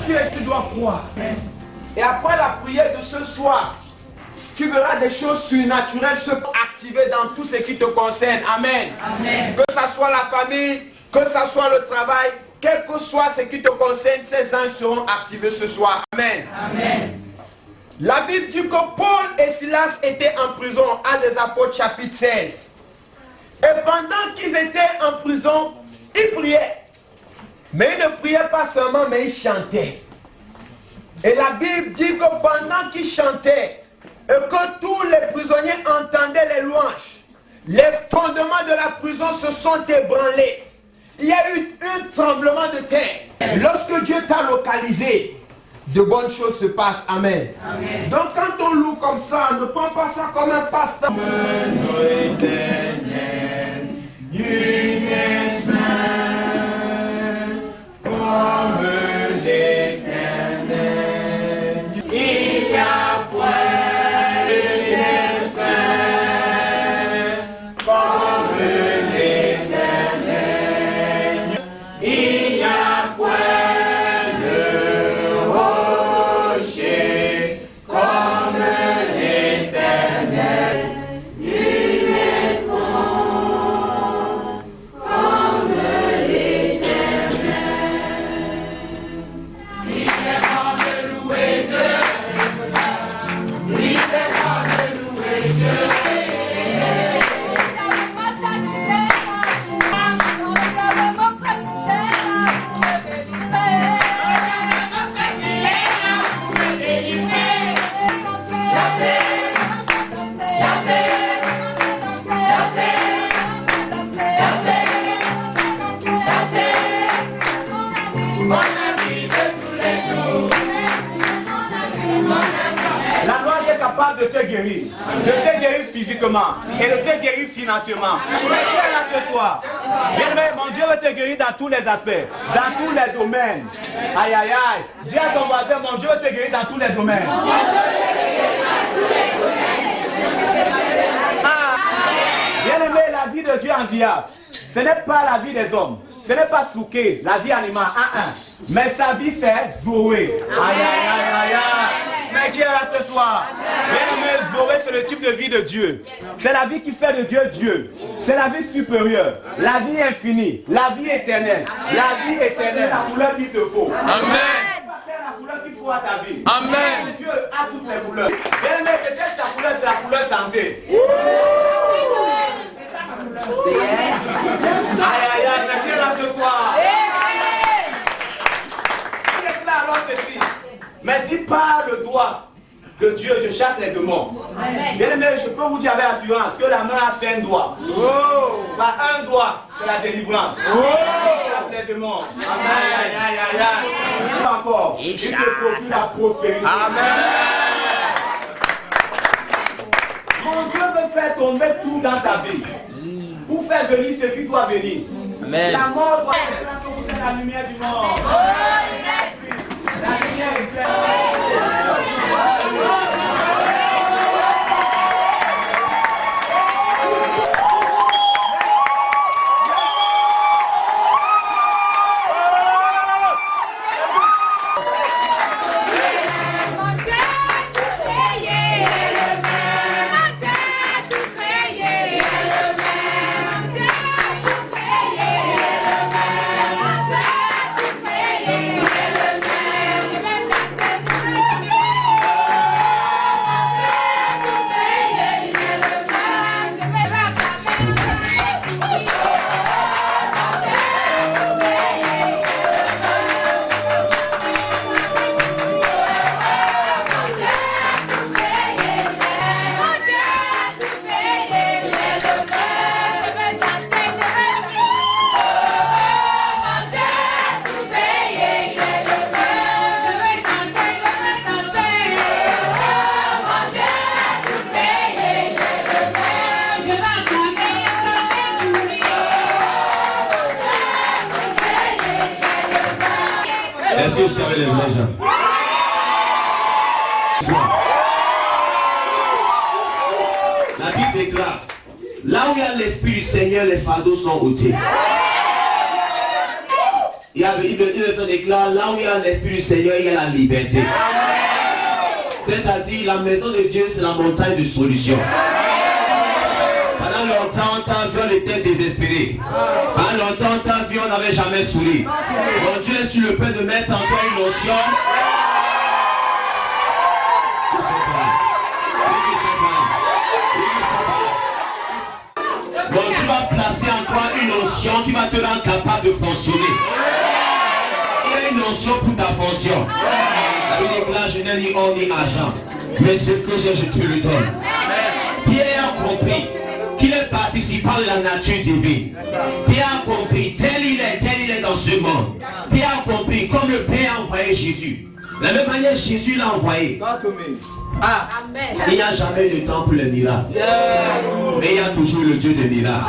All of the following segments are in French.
tu dois croire. Et après la prière de ce soir, tu verras des choses surnaturelles se activer dans tout ce qui te concerne. Amen. Amen. Que ce soit la famille, que ce soit le travail, quel que soit ce qui te concerne, ces anges seront activés ce soir. Amen. Amen. La Bible dit que Paul et Silas étaient en prison, Actes des Apôtres chapitre 16. Et pendant qu'ils étaient en prison, ils priaient. Mais ils ne priaient pas seulement, mais ils chantaient. Et la Bible dit que pendant qu'ils chantaient, et que tous les prisonniers entendaient les louanges, les fondements de la prison se sont ébranlés. Il y a eu un tremblement de terre. Lorsque Dieu t'a localisé, de bonnes choses se passent. Amen. Amen. Donc quand on loue comme ça, ne prends pas ça comme un passe-temps. De te guérir physiquement et de te guérir financièrement. Tu es là ce soir. Bien-aimé, mon Dieu veut te guérir dans tous les aspects, dans tous les domaines. Aïe aïe aïe. Dis à ton voisin, mon Dieu veut te guérir dans tous les domaines. Bien-aimé, la vie de Dieu en diable, ce n'est pas la vie des hommes. Ce n'est pas Souké, la vie animale, mais sa vie c'est Zoé. Aïe aïe aïe aïe aïe. Mais qui est là ce soir? Bien-aimé, Zoé, c'est le type de vie de Dieu. C'est la vie qui fait de Dieu Dieu. C'est la vie supérieure, la vie infinie, la vie éternelle. La vie éternelle, la couleur qu'il te faut. Amen. La couleur qu'il faut à ta vie. Amen. Dieu a toutes les couleurs. Bien-aimé, peut-être ta couleur, c'est la couleur santé. C'est ça ma couleur. Aïe aïe aïe, mais qui est là ce soir? Qui est là alors ceci? Mais si par le doigt de Dieu, je chasse les démons. Bien aimé, je peux vous dire avec assurance que la main a 5 doigts. Par un doigt, c'est la délivrance. Je chasse les démons. Amen. Aïe, aïe, aïe. Encore, il te procure la prospérité. Amen. Mon Dieu veut faire tomber tout dans ta vie. Pour faire venir ce qui doit venir. Amen. La mort doit être la lumière du monde. La lumière est pleine. Est-ce que vous savez les vrais gens? La Bible déclare, là où il y a l'Esprit du Seigneur, les fardeaux sont ôtés. Il y a une son déclare, là où il y a l'Esprit du Seigneur, il y a la liberté. C'est-à-dire, la maison de Dieu, c'est la montagne de solution. Pendant longtemps, on t'a vu, on était désespéré. Pendant longtemps, on t'a vu, on n'avait jamais souri. Mon Dieu est sur le point de mettre en toi une notion. Bon, tu vas placer en toi une notion qui va te rendre capable de fonctionner. Il y a une notion pour ta fonction. La Bible déclare, je n'ai ni or ni argent, mais ce que j'ai, je te le donne. Pierre a compris qu'il est participant de la nature divine. Pierre a compris, tel il est dans ce monde. Pierre a compris, comme le Père a envoyé Jésus. De la même manière, Jésus l'a envoyé. Il n'y a jamais de temps pour les miracles. Mais il y a toujours le Dieu des miracles.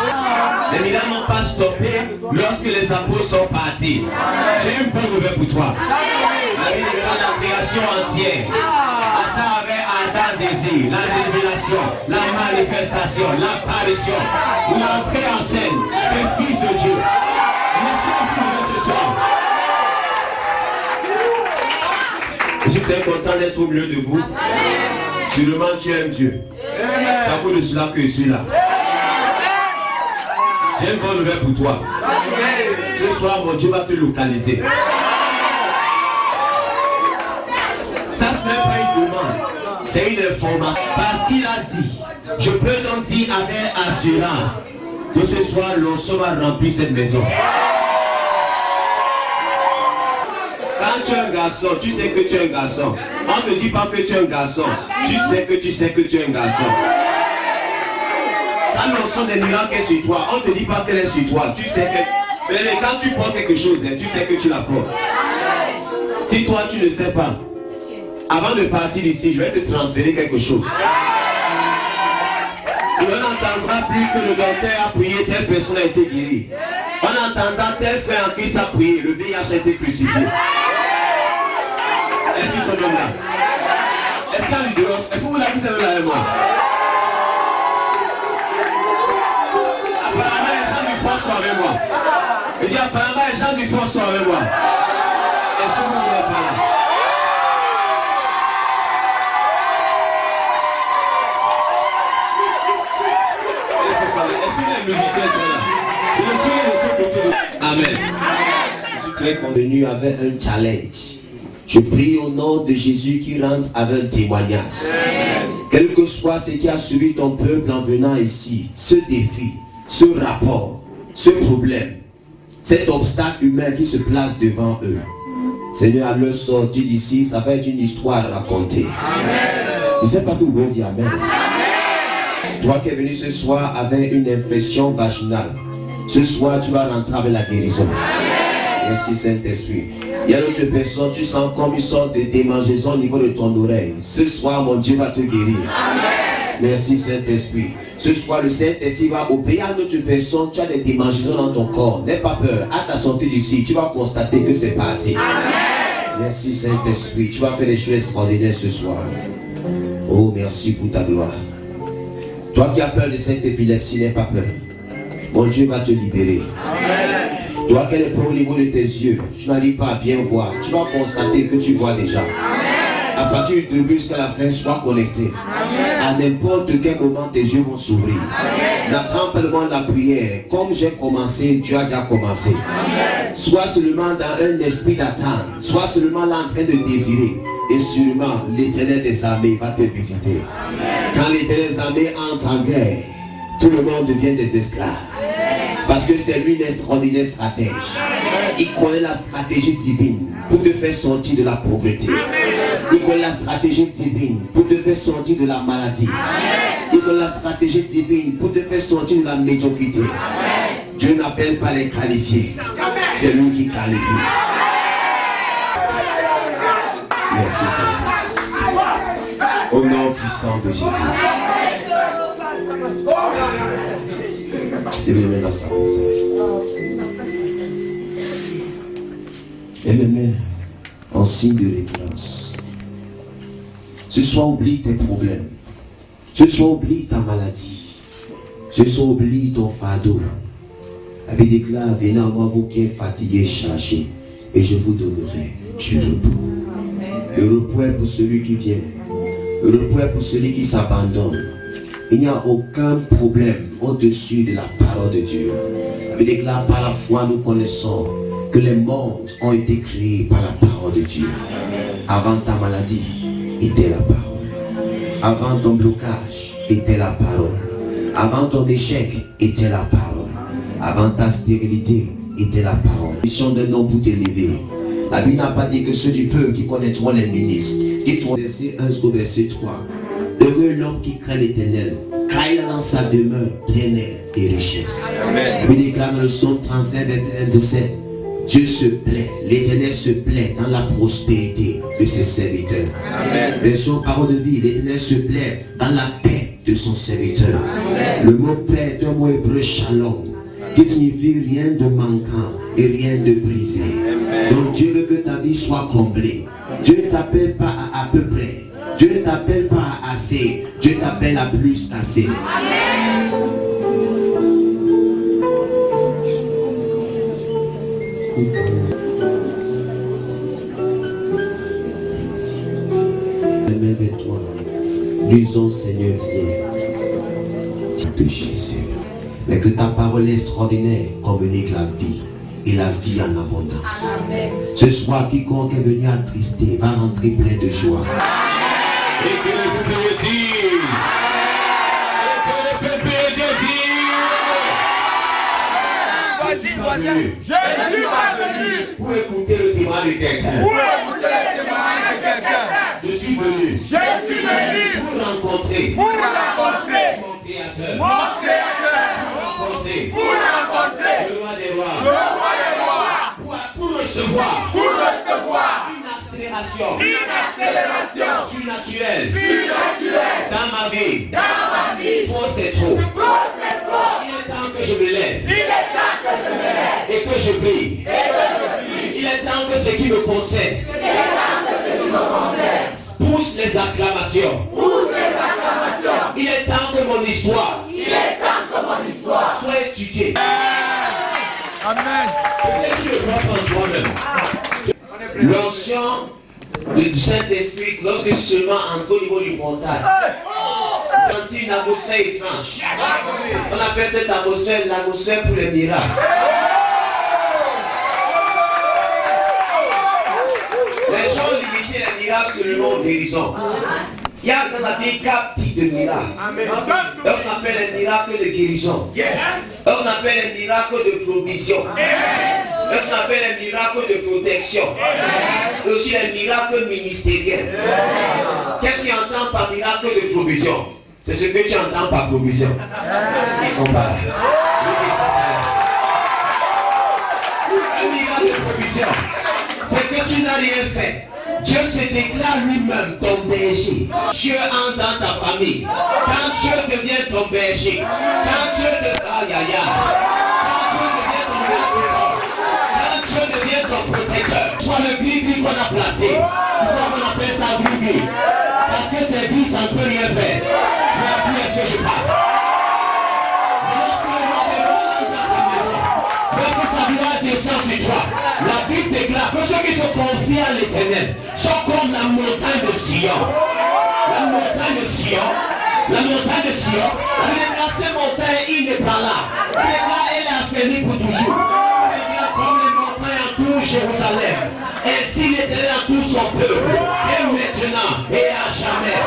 Les miracles n'ont pas stoppé lorsque les apôtres sont partis. J'ai une bonne nouvelle pour toi. La Bible déclare la création entière. Adam avait ardent désir, la révélation, la manifestation, l'apparition, l'entrée en scène des fils de Dieu. N'est-ce que vous pouvez ce soir? Je suis très content d'être au milieu de vous. Sûrement tu aimes Dieu. Ça vaut de cela que je suis là. J'ai une bonne nouvelle pour toi. Ce soir, mon Dieu va te localiser. Ça, ce n'est pas une demande. C'est une information. Parce qu'il a dit, je peux donc dire avec assurance que ce soir, l'onction va remplir cette maison. Quand tu es un garçon, tu sais que tu es un garçon. On ne dit pas que tu es un garçon. Tu sais que tu es un garçon. Quand l'onction des miracles est sur toi, on ne te dit pas qu'elle est sur toi. Tu sais que... Mais quand tu portes quelque chose, tu sais que tu la portes. Si toi tu ne sais pas, avant de partir d'ici, je vais te transférer quelque chose. Et on n'entendra plus que le docteur a prié, telle personne a été guérie. On entendra tel frère en Christ a prié, le VIH a été crucifié. Est-ce qu'ils sont là? Est-ce qu'il y a du dehors? Est-ce que vous l'avez vu là avec moi? Apparemment, les gens du fond sont avec moi. Je dis apparemment, les gens du fond sont avec moi. Est-ce que vous n'êtes pas là? Est-ce que les musiciens sont là? Amen. Je suis très convenu avec un challenge. Je prie au nom de Jésus qui rentre avec un témoignage. Amen. Quel que soit ce qui a suivi ton peuple en venant ici, ce défi, ce rapport, ce problème, cet obstacle humain qui se place devant eux. Seigneur, à leur sortie d'ici, ça va être une histoire à raconter. Amen. Je ne sais pas si vous pouvez dire Amen. Amen. Toi qui es venu ce soir avec une infection vaginale, ce soir tu vas rentrer avec la guérison. Amen. Merci Saint-Esprit. Il y a d'autres personnes, tu sens comme une sorte de démangeaison au niveau de ton oreille. Ce soir, mon Dieu va te guérir. Amen. Merci Saint-Esprit. Ce soir, le Saint-Esprit va opérer à d'autres personnes. Tu as des démangeaisons dans ton corps. N'aie pas peur. À ta sortie d'ici, tu vas constater que c'est parti. Amen. Merci Saint-Esprit. Tu vas faire des choses extraordinaires ce soir. Oh, merci pour ta gloire. Toi qui as peur de cette épilepsie, n'aie pas peur. Mon Dieu va te libérer. Amen. Toi qui es au niveau de tes yeux, tu n'arrives pas à bien voir. Tu vas constater que tu vois déjà. Amen. À partir du début jusqu'à la fin, sois connecté. Amen. À n'importe quel moment, tes yeux vont s'ouvrir. N'attends pas le moment de la prière. Comme j'ai commencé, tu as déjà commencé. Amen. Sois seulement dans un esprit d'attente. Sois seulement là en train de désirer. Et sûrement, l'Éternel des armées va te visiter. Amen. Quand l'Éternel des armées entre en guerre, tout le monde devient des esclaves. Parce que c'est lui l'extraordinaire stratège. Il connaît la stratégie divine pour te faire sortir de la pauvreté. Il connaît la stratégie divine pour te faire sortir de la maladie. Il connaît la stratégie divine pour te faire sortir de la médiocrité. Dieu n'appelle pas les qualifiés. C'est lui qui qualifie. Merci Seigneur. Au nom puissant de Jésus. Et le met dans sa maison. Et le met en signe de révérence. Ce soir, oublie tes problèmes. Ce soir, oublie ta maladie. Ce soir, oublie ton fardeau. La Bible déclare, venez à moi vous qui êtes fatigués et chargés, et je vous donnerai du repos. Le repos est pour celui qui vient. Le repos est pour celui qui s'abandonne. Il n'y a aucun problème au-dessus de la parole de Dieu. La Bible déclare, par la foi nous connaissons que les mondes ont été créés par la parole de Dieu. Avant ta maladie était la parole. Avant ton blocage était la parole. Avant ton échec était la parole. Avant ta stérilité était la parole. Mission d'un homme pour t'élever. La Bible n'a pas dit que ceux du peuple qui connaîtront les ministres. Dites-moi verset 1 au verset 3. Heureux l'homme qui craint l'Éternel, car il a dans sa demeure bien-être et richesse. La Bible déclare dans le psaume 35 verset 27. Dieu se plaît, l'Éternel se plaît dans la prospérité de ses serviteurs. Amen. Version parole de vie, l'Éternel se plaît dans la paix de son serviteur. Amen. Le mot paix est un mot hébreu shalom, qui signifie rien de manquant et rien de brisé. Amen. Donc Dieu veut que ta vie soit comblée. Dieu ne t'appelle pas à peu près. Dieu ne t'appelle pas à assez. Dieu t'appelle à plus qu'assez. Amen. Avec toi, lisons Seigneur, viens de Jésus. Mais que ta parole est extraordinaire communique la vie et la vie en abondance. Amen. Ce soir, quiconque est venu attristé va rentrer plein de joie. Et que le peuple dise, et que le peuple dise, vas-y, voisin, je suis venu pour écouter le témoignage de quelqu'un. Je suis venu pour rencontrer mon Créateur, pour rencontrer le roi des rois, pour recevoir une accélération surnaturelle dans ma vie. Trop c'est trop. Il est temps que je me lève et que je brille. Il est temps que ce qui me concerne pousse les acclamations. Il est temps que mon histoire soit étudiée. Amen. Peut-être que je crois en toi-même. L'onction du Saint-Esprit, lorsque je suis seulement entré au niveau du montage, quand une atmosphère étrange. On appelle cette atmosphère l'atmosphère pour les miracles. Les gens limitaient les miracles sur le nom de guérison. Il y a dans la Bible 4 types de miracles. On appelle les miracles de guérison. On appelle les miracles de provision. On appelle les miracles de protection. Et aussi les miracles ministériels. Qu'est-ce qu'on entend par miracle de provision? C'est ce que tu entends par provision. Ils sont pas là. Un miracle de provision, c'est que tu n'as rien fait. Dieu se déclare lui-même ton berger. Dieu entre dans ta famille. Quand Dieu devient ton berger, quand Dieu devient ton protecteur, soit le bibi qu'on a placé. Nous savons qu'on appelle ça bibi. Parce que c'est vie, ça ne peut rien faire. Mais à qui est-ce que je parle? Lorsque sa gloire descend sur toi, la Bible déclare que ceux qui se confient à l'Éternel sont comme la montagne de Sion. La montagne de Sion. La montagne de Sion. La Bible déclare ces montagnes, il n'est pas là. La Bible déclare, elle est affaiblie pour toujours. La Bible déclare comme les montagnes entourent Jérusalem. Ainsi l'Éternel entoure son peuple. Et maintenant, et à jamais.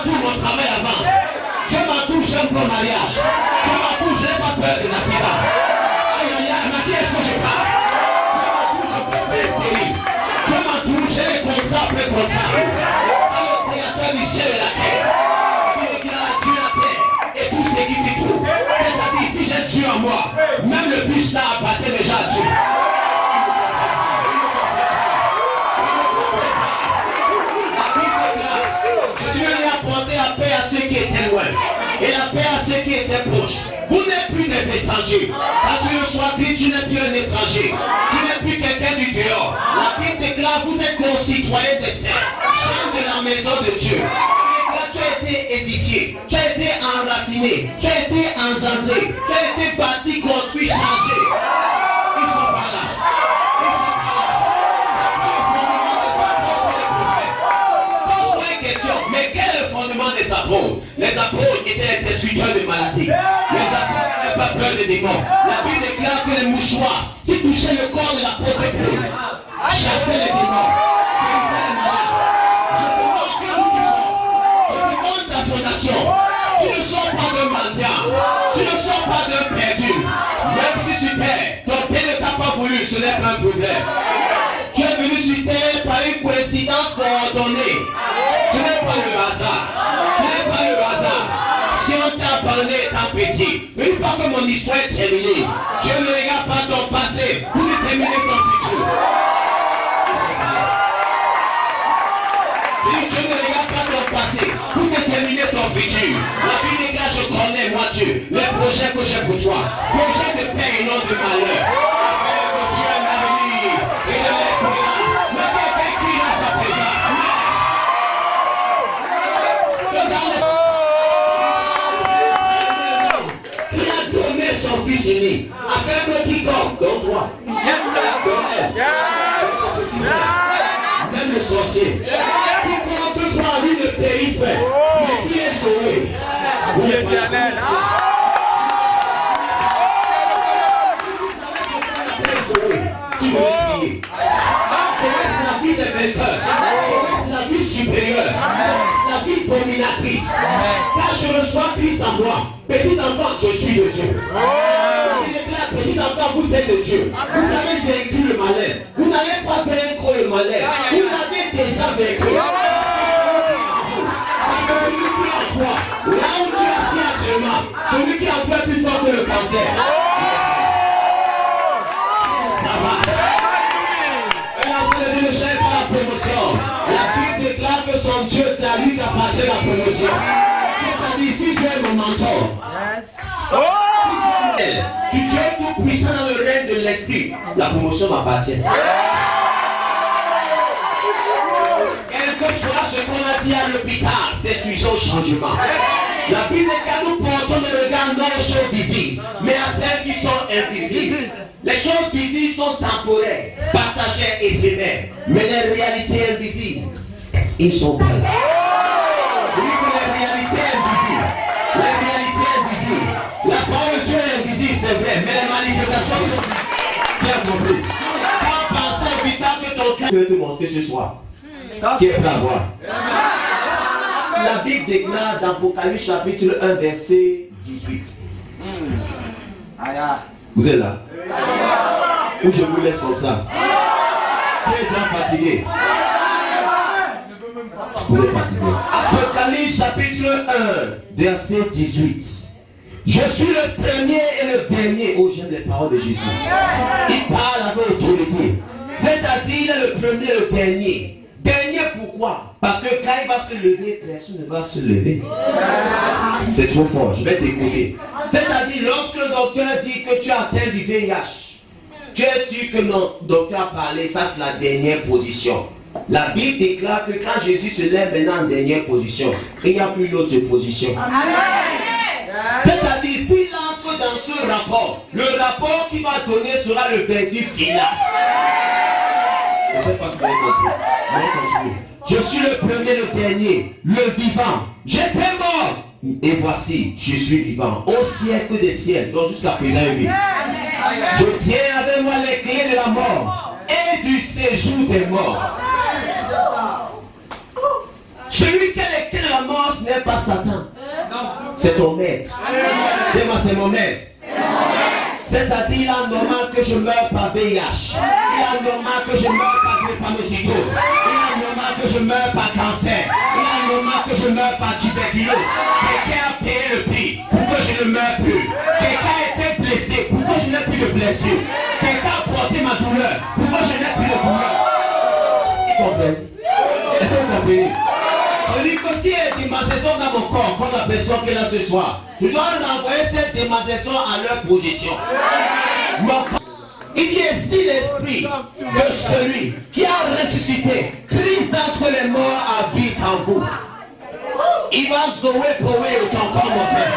Mon travail avance. Je m'entoure, j'aime mon mariage. Je m'entoure, je n'ai pas peur de l'accident. Aïe aïe aïe, mais qui est-ce que je parle? Je m'entoure, je peux faire stérile. Je m'entoure, j'ai les contrats après contrat. Et le créateur du ciel et la terre. Il est Dieu la terre et tout ce qui s'y trouve. C'est-à-dire, si j'ai Dieu en moi, même le bus là appartient déjà à Dieu. La paix à ceux qui étaient loin et la paix à ceux qui étaient proches. Vous n'êtes plus des étrangers. Quand tu reçois Christ, tu n'es plus un étranger. Tu n'es plus quelqu'un du dehors. La Bible déclare, vous êtes concitoyens des saints, gens de la maison de Dieu. Quand tu as été été édifié, tu as été enraciné, tu as été engendré, tu as été bâti, construit, changé. Ils sont pas là. Pose-moi une question, mais quel est le fondement des apôtres? Les apôtres étaient des destructeurs de maladies. Les apôtres n'avaient pas peur des démons. La Bible déclare que les mouchoirs qui touchaient le corps de l'apôtre Paul chassaient les démons. Tu ne sors pas d'un mendiant, tu ne sors pas d'un perdu. Même si sur terre, ton père ne t'a pas voulu, ce n'est pas un problème. Tu es venu sur terre par une coïncidence coordonnée. Ce n'est pas le hasard. Ce n'est pas le hasard. Si on t'a abandonné étant petit, une fois que mon histoire est terminée, je ne regarde pas ton passé pour déterminer ton futur. Si je ne regarde pas ton passé pour déterminer ton futur, la vie des gars, je connais moi Dieu, les projets que j'ai pour toi, projets de paix et non de malheur. Afin que tu aies l'avenir et de l'espérance, le quelqu'un qui a sa présence. Il a donné son fils unique, afin que quiconque, donc toi, même le sorcier, quiconque peut croire lui ne périsse pas, mais qui est sauvé. Vous n'êtes pas là. Tu veux prier. C'est la vie des vainqueurs. C'est la vie supérieure. C'est la vie dominatrice. Quand je reçois Christ en moi, petits enfants, je suis de Dieu. Il est clair, petits enfants, vous êtes de Dieu. Vous avez vaincu le malheur. Vous n'allez pas vaincre le malheur. Vous l'avez déjà vaincu. Parce que celui qui est en toi, là où tu es assis actuellement, celui qui est en toi est plus fort que le cancer. Ça va. Ne cherche pas la promotion. La Bible déclare que son Dieu, c'est à lui qu'appartient la promotion. C'est-à-dire, si tu es mon mentor, si tu es tout puissant dans le règne de l'esprit, la promotion m'appartient. Quelquefois, ce qu'on a dit à l'hôpital, c'est sujet au changement. La Bible déclare que nous portons le regard non aux choses visibles, mais à celles qui sont invisibles. Les choses visibles sont temporaires, passagères et éphémères, mais les réalités invisibles, ils ne sont pas là. Je dis que les réalités invisibles, la parole de Dieu est invisible, c'est vrai, mais les manifestations sont bien compris. Quand pensez à l'hôpital que ton cœur peut te montrer ce soir, qui est prêt à voir. La Bible déclare dans Apocalypse chapitre 1 verset 18. Vous êtes là? Ou je vous laisse comme ça? Qui est déjà fatigué? Vous êtes fatigué. Apocalypse chapitre 1 verset 18. Je suis le premier et le dernier. Oh, j'aime les paroles de Jésus. Il parle avec autorité. C'est-à-dire, il est le premier et le dernier. Dernier pourquoi? Parce que quand il va se lever, personne ne va se lever. C'est trop fort, je vais découvrir. C'est-à-dire, lorsque le docteur dit que tu as atteint du VIH, tu es sûr que le docteur a parlé, ça c'est la dernière position. La Bible déclare que quand Jésus se lève maintenant en dernière position, il n'y a plus d'autre position. C'est-à-dire, s'il entre dans ce rapport, le rapport qu'il va donner sera le verdict final. Je ne sais pas si vous avez compris. Je suis le premier, le dernier, le vivant. J'étais mort. Et voici, je suis vivant. Au siècle des siècles, donc jusqu'à présent, oui. Je tiens avec moi les clés de la mort et du séjour des morts. Celui qui a les clés de la mort, ce n'est pas Satan. C'est ton maître. Dis-moi, c'est mon maître. C'est-à-dire, il est normal que je meure par VIH. Il est normal que je meure par drépanocytose. Il est normal que je meure par cancer. Il est normal que je meure par tuberculose. Quelqu'un a payé le prix pour que je ne meure plus. Quelqu'un a été blessé pour que je n'ai plus de blessure. Quelqu'un a porté ma douleur pour que je n'ai plus de douleur. Vous comprenez? Est-ce que vous comprenez? On dit que s'il y a des démangeaisons dans mon corps, qu'on aperçoit que là ce soir, je dois renvoyer cette démangeaison à leur position. Il dit ainsi l'esprit de celui qui a ressuscité, Christ d'entre les morts habite en vous. Il il va zoé poé ton corps mortel.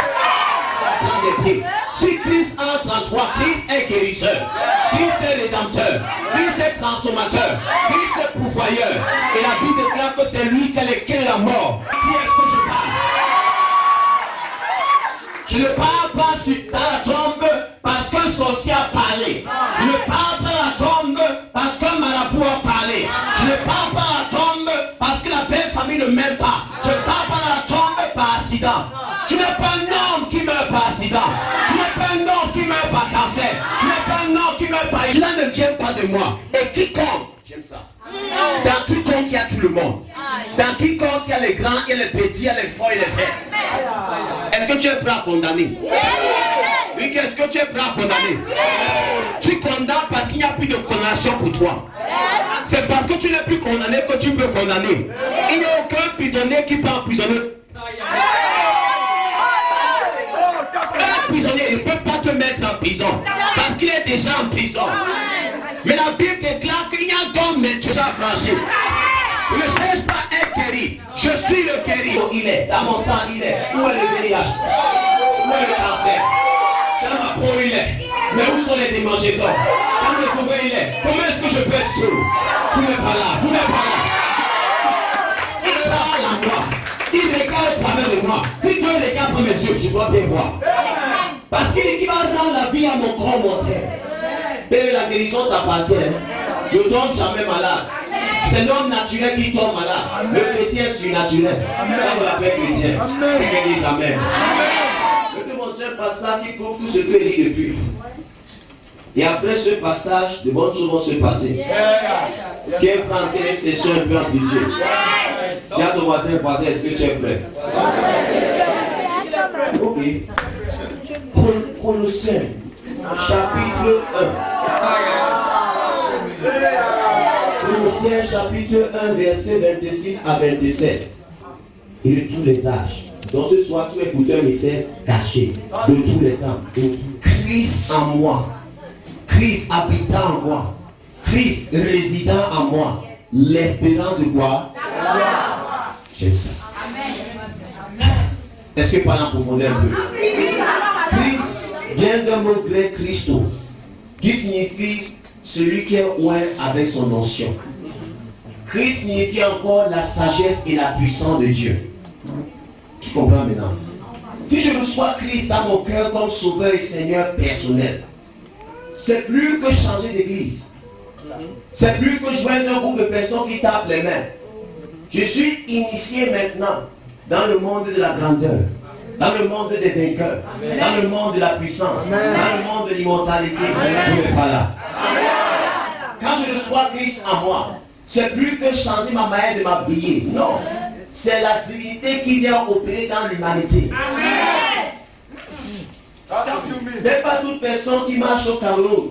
Si Christ entre en toi, Christ est guérisseur, Christ est rédempteur, Christ est transformateur, Christ est pourvoyeur. Et la Bible déclare que c'est lui qui a les clés de la mort. Qui est-ce que je parle? Je ne parle pas dans la tombe parce qu'un sorcier a parlé. Je ne parle pas dans la tombe parce qu'un marabout a parlé. Je ne parle pas dans la tombe parce que la belle famille ne m'aime pas. Je ne parle pas dans la tombe par accident. Tu n'es pas un homme qui meurt par accident. Tu n'es pas un homme qui meurt par cancer. Tu n'es pas un homme qui meurt par... Cela ne vient pas de moi. Et quiconque, j'aime ça. Dans quiconque il y a tout le monde. Dans quiconque il y a les grands, il y a les petits, il y a les forts et les faibles. Est-ce que tu es prêt à condamner? Oui, qu'est-ce que tu es prêt à condamner? Tu condamnes parce qu'il n'y a plus de condamnation pour toi. C'est parce que tu n'es plus condamné que tu peux condamner. Il n'y a aucun prisonnier qui peut emprisonner. Un prisonnier ne peut pas te mettre en prison parce qu'il est déjà en prison. Mais la Bible déclare qu'il y a d'hommes mais tu as franchi. Je ne cherche pas à être guéri. Je suis le guéri. Il est. Dans mon sang, il est. Où est le VIH? Où est le cancer? Dans ma peau, il est. Mais où sont les démangeaisons? Dans mes ouvriers, il est. Comment est-ce que je peux être sûr? Vous n'êtes pas là. Vous n'êtes pas là. Il parle à moi. Il regarde à travers de moi. Si Dieu regarde par mes yeux, je dois bien voir. Parce qu'il dit qu'il va rendre la vie à mon corps mortel. Et la guérison t'appartient. Ne tombe jamais malade. C'est l'homme naturel qui tombe malade. Le chrétien surnaturel. Ça vous l'appelle chrétien. Et disent Amen. Je vais te montrer un passage qui couvre tout ce que j'ai dit depuis. Et après ce passage, de bonnes choses vont se passer. Qui est prendre une session un peu amplifiée. Dis à ton voisin, est-ce que tu es prêt? Ok. Colossiens, chapitre 1. Colossiens, chapitre 1, verset 26 à 27. Et de tous les âges. Donc ce soir, tu écoutes un message caché de tous les temps. Christ en moi. Christ habitant en moi. Christ résidant en moi. L'espérance de quoi? J'aime ça. Est-ce que par la profondeur un peu? Christ vient d'un mot grec Christo, qui signifie celui qui est oint avec son onction. Christ signifie encore la sagesse et la puissance de Dieu. Tu comprends maintenant? Si je reçois Christ dans mon cœur comme sauveur et Seigneur personnel, c'est plus que changer d'église. C'est plus que joindre un groupe de personnes qui tapent les mains. Je suis initié maintenant dans le monde de la grandeur, dans le monde des vainqueurs, dans le monde de la puissance, dans le monde de l'immortalité. Je ne vais pas là. Quand je reçois Christ en moi, c'est plus que changer ma manière de m'habiller. Non. C'est la divinité qui vient opérer dans l'humanité. Ce n'est pas toute personne qui marche au Cameroun.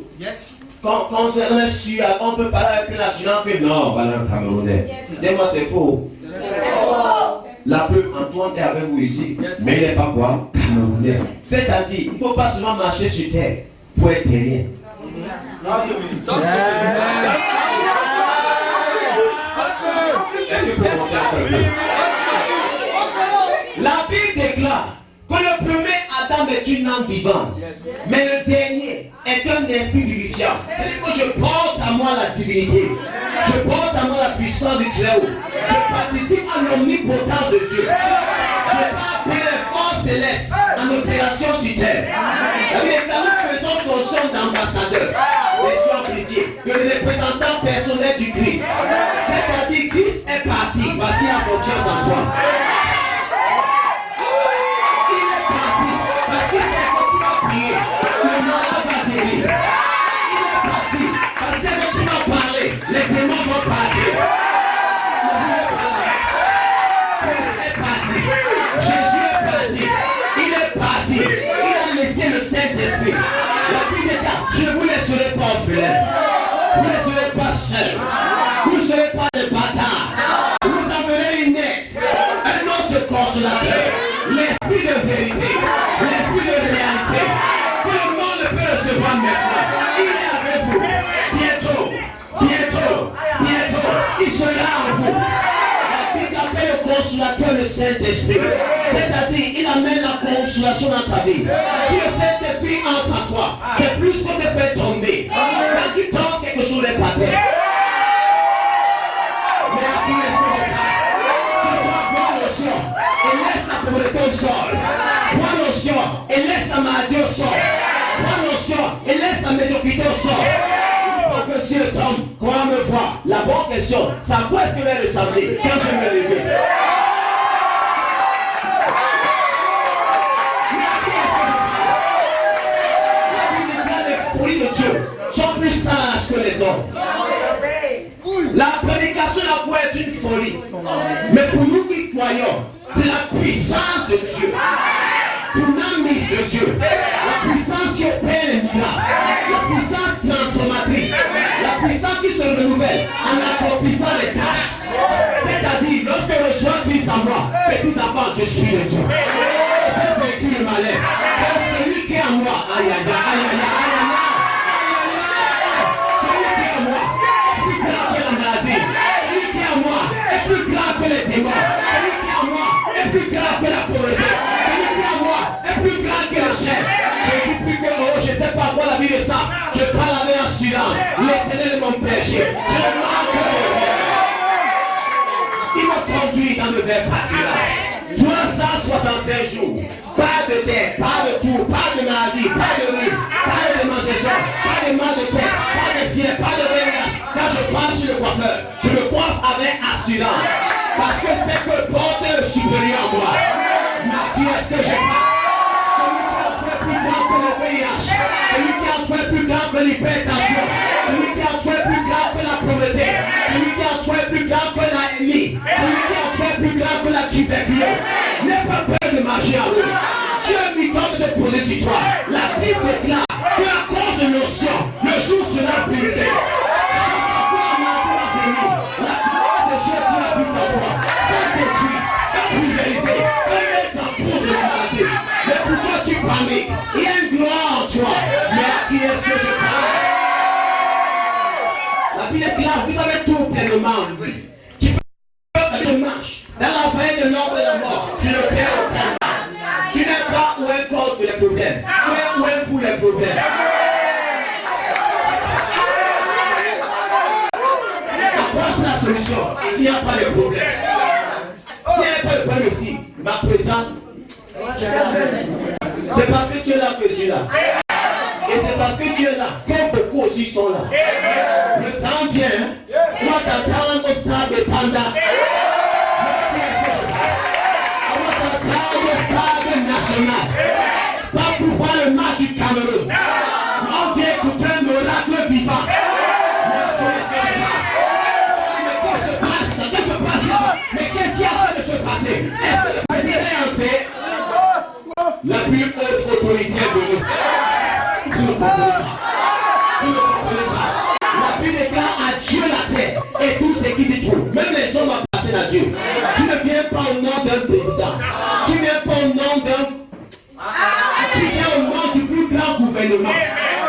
Quand on est sûr, on peut parler avec l'assurance que non, voilà un Camerounais. Dis-moi, c'est faux. La preuve, Antoine est avec vous ici, mais il n'est pas quoi? Camerounais. C'est-à-dire, il ne faut pas seulement marcher sur terre pour être terrien. Est-ce que je peux monter un peu? La Bible déclare que le premier Adam est une âme vivante, mais le dernier est un esprit vivifiant. C'est-à-dire que je porte à moi la divinité, je porte à moi la puissance du Très-Haut, je participe à l'omnipotence de Dieu. Je peux appeler les forces célestes en opération sur terre. La Bible déclare que nous faisons fonction d'ambassadeurs, de représentants personnels du Christ. C'est-à-dire Christ est parti parce qu'il a confiance en toi. Les démons vont partir. Christ est parti. Jésus est parti. Il est parti. Il a laissé le Saint-Esprit. La Bible dit, je ne vous laisserai pas orphelin. Vous ne serez pas seul. Vous ne serez pas des bâtards. Vous enverrez une aide, un autre consolateur, l'esprit de vérité, l'esprit de réalité, que le monde peut recevoir maintenant. Il est avec vous. Bientôt, il sera en vous. La Bible appelle le consolateur, le Saint-Esprit. C'est-à-dire, il amène la consolation dans ta vie. Si le Saint-Esprit entre à toi, c'est plus qu'on te fait tomber. Quand tu tombes, quelque chose est par terre. Mais à qui est-ce que je parle? Ce soir, prends l'onction et laisse la pauvreté au sol. Prends l'onction et laisse la maladie au sol. Prends l'onction et laisse la médiocrité au sol. Que si le tombe, comment me voir? La bonne question, c'est à quoi est-ce que je vais ressembler quand je vais me lever? Les fruits de Dieu sont plus sages que les hommes. La prédication la foi est une folie. Mais pour nous qui croyons, c'est la puissance de Dieu. Pour l'âme de Dieu. La puissance qui opère les miracles. La puissance transformatrice. La puissance qui se renouvelle en accomplissant les tâches. C'est-à-dire, lorsque je reçois Christ en moi, petits enfants, je suis le Dieu. J'ai vécu le malheur. Car celui qui est en moi, aïe aïe aïe aïe aïe aïe aïe, celui qui est en moi est plus grand que la maladie. Celui qui est en moi est plus grand que les démons. Celui qui est en moi est plus grand que la pauvreté. Celui qui est en moi est plus grand que la chair. Je dis plus que oh, je ne sais pas quoi la vie de ça. Je parle avec assurance. L'Éternel est mon péché. Je ne manque de rien. Il m'a conduit dans le verre pâturage. 365 jours. Pas de dette, pas de tout, pas de maladie, pas de rue, pas de démangeaison, pas de mal de tête, pas de pied, pas de voyage. Quand je passe chez le coiffeur, je le coiffe avec assurance. Parce que c'est que porte le supérieur en moi. Mais qui est-ce que je parle? Celui qui est plus grand que le VIH, celui qui est plus grand que l'hypertension, celui qui est plus grand que la pauvreté, celui qui est plus grand que la hénie, celui qui est plus grand que la tuberculose. N'aie pas peur de marcher en haut. Dieu lui donne ce produit sur toi. La Bible déclare que à cause de l'onction, le jour sera brisé. La gloire de Dieu qui habite en toi va détruire, va pulvériser, va mettre en cause de la maladie. Mais pourquoi tu paniques? Il y a une gloire en toi. Mais à qui est-ce que je parle? La Bible déclare, vous avez tout pleinement en lui. Tu marches dans la vallée de l'ombre et de la mort. Tu ne perds aucun mal. Tu n'es pas où est cause pour les problèmes. Tu es où est pour les problèmes. Quoi c'est la solution s'il n'y a pas de problème? S'il n'y a pas de problème ici, ma présence, c'est parce que tu es là que je suis là. Et c'est parce que tu es là que beaucoup aussi sont là. Le temps vient, moi t'attends au stade de Panda. National. Pas pour voir le match du Cameroun. On vient écouter un miracle vivant. Mais qu'est-ce qui se passe là? Qu'est-ce qui se passe là? Mais qu'est-ce qui a fait de se passer? Est-ce que le président est entré? La plus haute autorité est venue. Tu ne comprenez pas. Tu ne comprenez pas. La Bible déclare à Dieu la terre et tout ce qui s'y trouve. Même les hommes appartiennent à Dieu. Tu ne viens pas au nom d'un président. Tu ne viens pas au nom d'un... Tu viens au nom du plus grand gouvernement.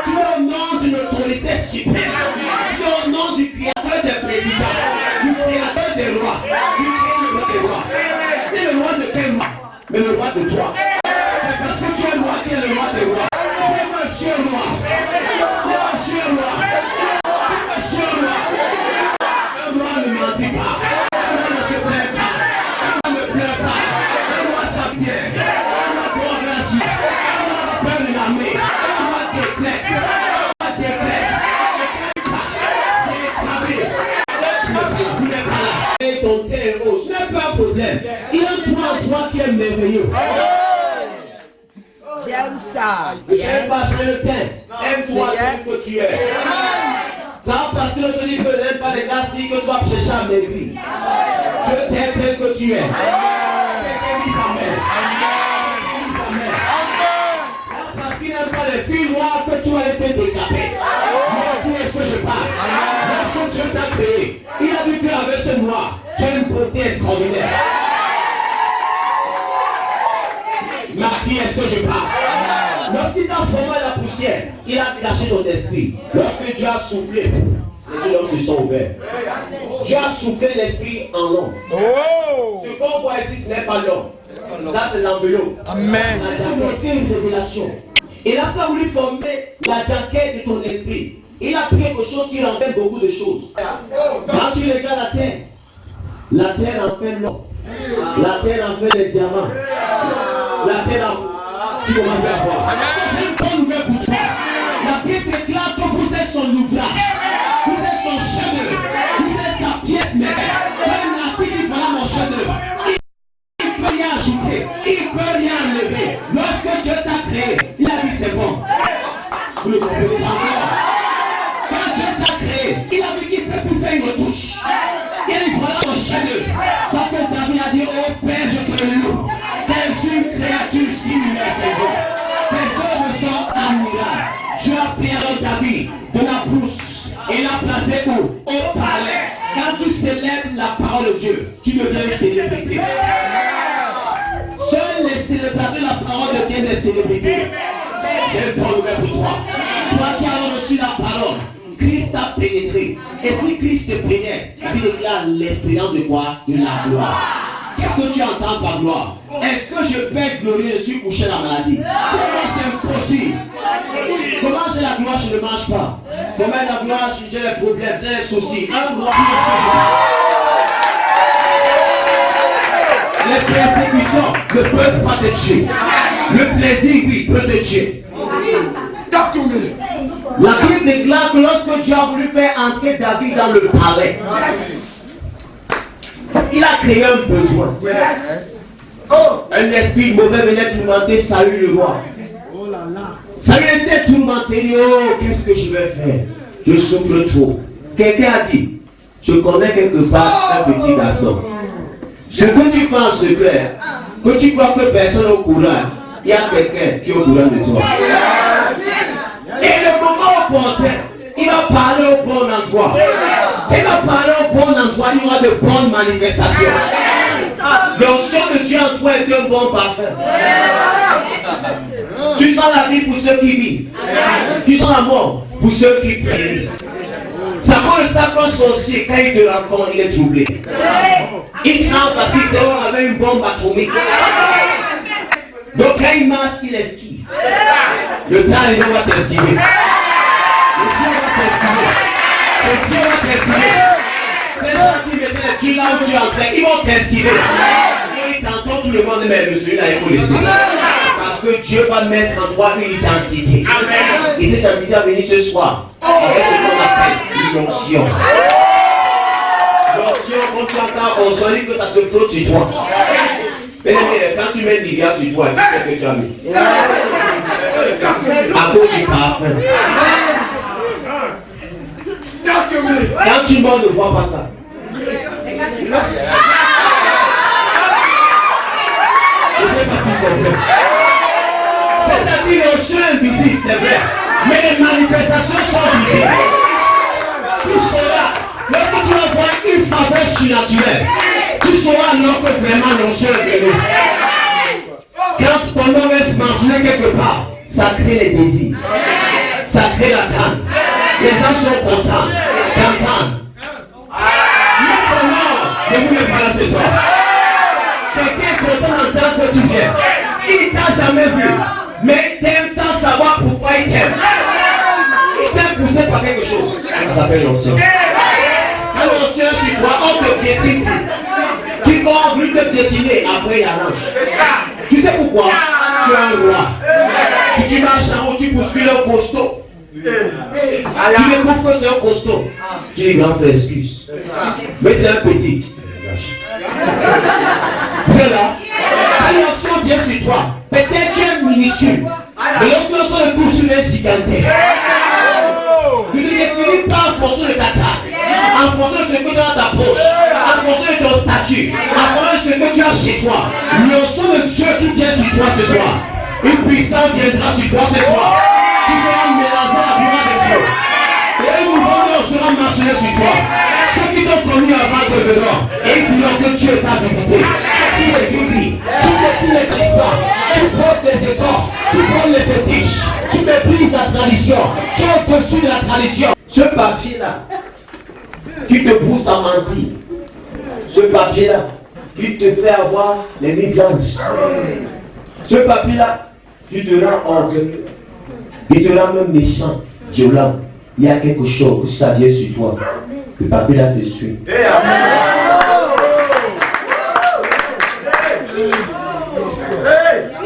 Tu viens au nom d'une autorité suprême. Tu viens au nom du créateur des présidents, du créateur des rois, du créateur des rois. Tu es le roi de quel roi? Mais le roi de toi. C'est parce que tu es le roi qui est le roi des rois. Tu es monsieur roi. Tu es monsieur roi. Tu es monsieur roi. Un roi ne mentit pas. Un roi ne se plaint pas. Un roi ne pleure pas. Un roi s'abvient. Un roi doit réagir. Un roi n'a peur de l'armée. Un roi déclète. Un roi déclète. C'est établi. Tu n'es pas là. Et ton héros, ce n'est pas un problème. Il y a un toi qui est merveilleux. J'aime ça. J'aime pas changer le thème. Aime-toi tel que tu es. Ça parce que je te dis que n'aime pas les gars si que tu vas prêcher à mes vies. Je t'aime tel que tu es. Amen. Parce qu'il n'aime pas les filles noires que tu as été décapé. Mais qui est-ce que je parle? Lorsque Dieu t'a créé, il a vu qu'avec ce noir, tu as une beauté extraordinaire. Mais à qui est-ce que je parle? Lorsqu'il t'a formé la poussière, il a caché ton esprit. Lorsque Dieu a soufflé, les yeux se sont ouverts. Dieu a soufflé l'esprit en l'homme. Ce qu'on c'est pas l'homme. Ça, c'est l'enveloppe. Amen. La jaquette, c'est une révélation. Et là, ça a voulu former la jaquette de ton esprit. Il a pris quelque chose qui rappelle beaucoup de choses. Quand tu regardes la terre en fait l'or. La terre en fait les diamants. La terre en tu commences à voir. J'ai une bonne nouvelle pour toi. La Bible déclare que vous êtes son ouvrage. Vous êtes son chef-d'œuvre. Vous êtes sa pièce maîtresse. Comme la Bible dit, voilà mon chef-d'œuvre. Il ne peut rien ajouter. Il ne peut rien enlever. Lorsque Dieu t'a créé, il a dit c'est bon. Vous le comprenez encore? Quand Dieu t'a créé, il a dit qu'il ne peut plus faire une retouche. Il a dit voilà mon chef-d'œuvre. Ça que David a dit, oh Père, je te loue. T'es une créature similaire à toi. Tes œuvres sont admirables. Je ai pris alors David de la brousse et l'a placé où? Au palais. Quand tu célèbres la parole de Dieu, tu deviens une célébrité. Seuls les célébrateurs de la parole de Dieu des célébrités. J'ai une bonne nouvelle pour toi. Toi qui as reçu la parole, Christ t'a pénétré. Et si Christ te pénètre, il déclare l'expérience de quoi? De la gloire. Qu'est-ce que tu entends par gloire? Est-ce que je peux être glorieux, je suis couché la maladie? Comment c'est impossible? Comment j'ai la gloire, je ne mange pas? Comment la gloire, j'ai les problèmes, j'ai les soucis? Un gloire, les persécutions ne peuvent pas te tuer. Le plaisir, oui, peut te tuer. La Bible déclare que lorsque Dieu a voulu faire entrer David dans le palais, il a créé un besoin. Un esprit mauvais venait tourmenter Saül le roi. Saül était tourmenté. Oh, qu'est-ce que je vais faire? Je souffre trop. Quelqu'un a dit, je connais quelque part un petit garçon. Ce que tu fais en secret, que tu crois que personne n'est au courant, il y a quelqu'un qui est au courant de toi. Et le moment opportun, il va parler au bon endroit. Il va parler au bon endroit, il y aura de bonnes manifestations. L'onction de Dieu en toi est un bon parfum. Tu sens la vie pour ceux qui vivent. Tu sens la mort pour ceux qui périssent. Ça prend le sacre sorcier, quand il te rencontre, il est troublé. Il tremble parce qu'il sait avec une bombe atomique. Donc quand il marche, il esquive. Le temps, il va t'esquiver. Le Dieu va t'esquiver. Le Dieu va t'esquiver. Ces gens qui venaient, tu là où tu es entré, ils vont t'esquiver. Et tantôt tout le monde, mais le celui-là, il faut laisser. Parce que Dieu va mettre en toi une identité. Et cette identité va venir ce soir. Avec ce qu'on appelle l'onction. L'onction, quand tu entends, on se dit que ça se flotte sur toi. Mais quand tu mets l'idée sur toi, qu'est-ce que tu as mis? À cause du parfum. Quand tu mens, ne vois pas ça. Je sais pas si tu comprends. C'est-à-dire l'onction invisible, c'est vrai. Mais les manifestations sont visibles. Tu sauras, lorsque tu vas voir une faveur surnaturelle, tu sauras alors que vraiment l'onction est venue. Quand ton nom est mentionné quelque part, ça crée les désirs. Ça crée l'attente. Les gens sont contents d'entendre. De vous me parler ce soir. Quelqu'un est content d'entendre que tu viens. Il t'a jamais vu. Mais il t'aime sans savoir pourquoi il t'aime. Il t'aime poussé par quelque chose. Ça s'appelle l'onction. Un ancien sur toi, on te piétine. Qui va voulu te piétiner, après il arrange. Tu sais pourquoi? Tu es un roi. Si tu marches en haut, tu bouscules un costaud. Tu découvres que c'est un costaud. Tu dis, grand frère, excuse. Mais c'est un petit. C'est là. Quand l'onction vient sur toi, peut-être tu es minuscule. Mais lorsque l'onction le pousse sur les gigantesques. Tu ne définis pas en fonction de ta taille, en fonction de ce que tu as dans ta poche, en fonction de ton statut, en fonction de ce que tu as chez toi. L'onction de Dieu qui vient sur toi ce soir. Une puissance viendra sur toi ce soir. Tu seras mélangé à la gloire de Dieu. Et un nouveau nom sera mentionné sur toi. Ceux qui t'ont connu avant de venir, et ils diront que Dieu t'a visité. Tu es guéri, tu les cristaux, tu portes des écorces, tu prends les fétiches, tu méprises la tradition, tu es au-dessus de la tradition. Ce papier-là, qui te pousse à mentir, ce papier-là, qui te fait avoir les nuits blanches. Ce papier-là, qui te rend orgueilleux, qui te rend même méchant, violent. Il y a quelque chose, que ça vient sur toi. Le papier-là te suit.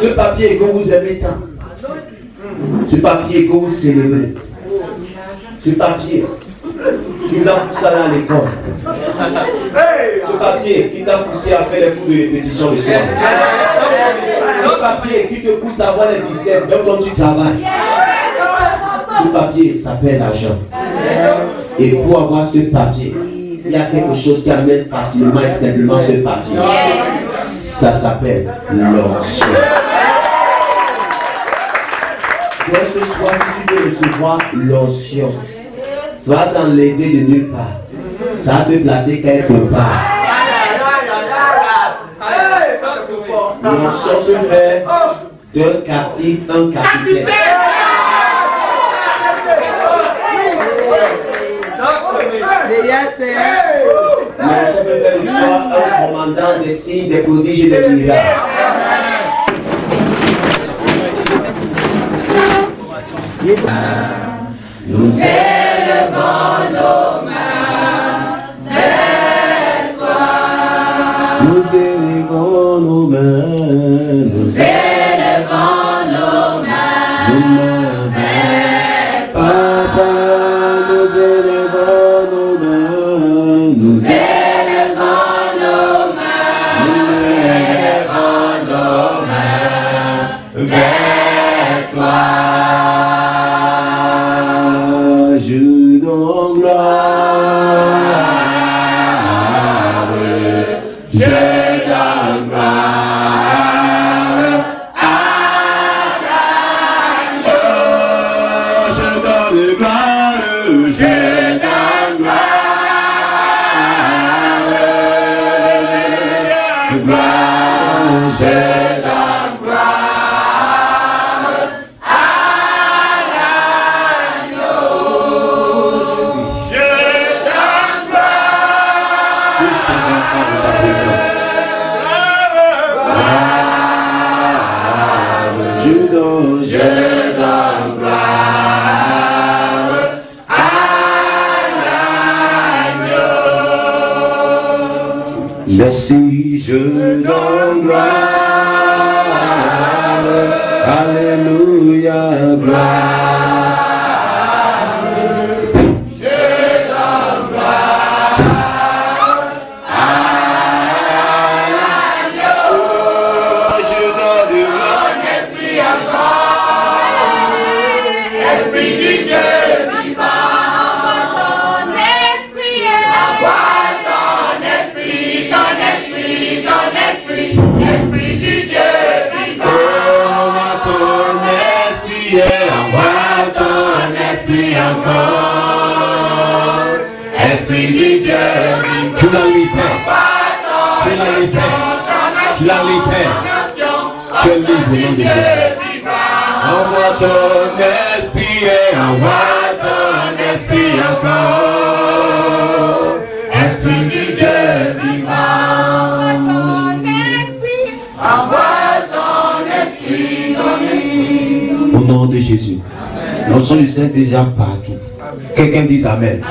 Ce papier que vous aimez tant, ce papier que vous célébrez, ce papier qui vous a poussé à l'école, ce papier qui t'a poussé à faire les cours de répétition le soir, ce papier qui te pousse à voir les business même quand tu travailles, ce papier s'appelle l'argent. Et pour avoir ce papier, il y a quelque chose qui amène facilement et simplement ce papier. Ça s'appelle l'onction. Donc ce soir, si tu veux recevoir l'onction, ça va t'enlever de nulle part. Ça va te placer quelque part. L'onction se fait d'un captif un capitaine. L'onction peut faire de toi un commandant des signes, des prodiges et des miracles. Nous élevons nos mains vers toi. Nous élevons nos mains. Nous élevons nos mains vers Papa. Nous élevons nos mains. Nous élevons nos mains. Nous élevons nos mains vers toi. Je donne gloire, je donne gloire à l'agneau. Je donne gloire, je donne gloire, je donne gloire. Merci, je donne gloire, alléluia, gloire. Je donne gloire à l'agneau. Je donne gloire, mon esprit encore, esprit du Dieu vivant. Esprit du Dieu, tu l'as libéré, tu l'as libéré, tu l'as libéré, tu es libre au nom de Jésus. Envoie ton esprit et envoie ton esprit encore, esprit du Dieu vivant. Envoie ton esprit, au nom de Jésus. L'onction du Saint est déjà partout. Quelqu'un dit Amen.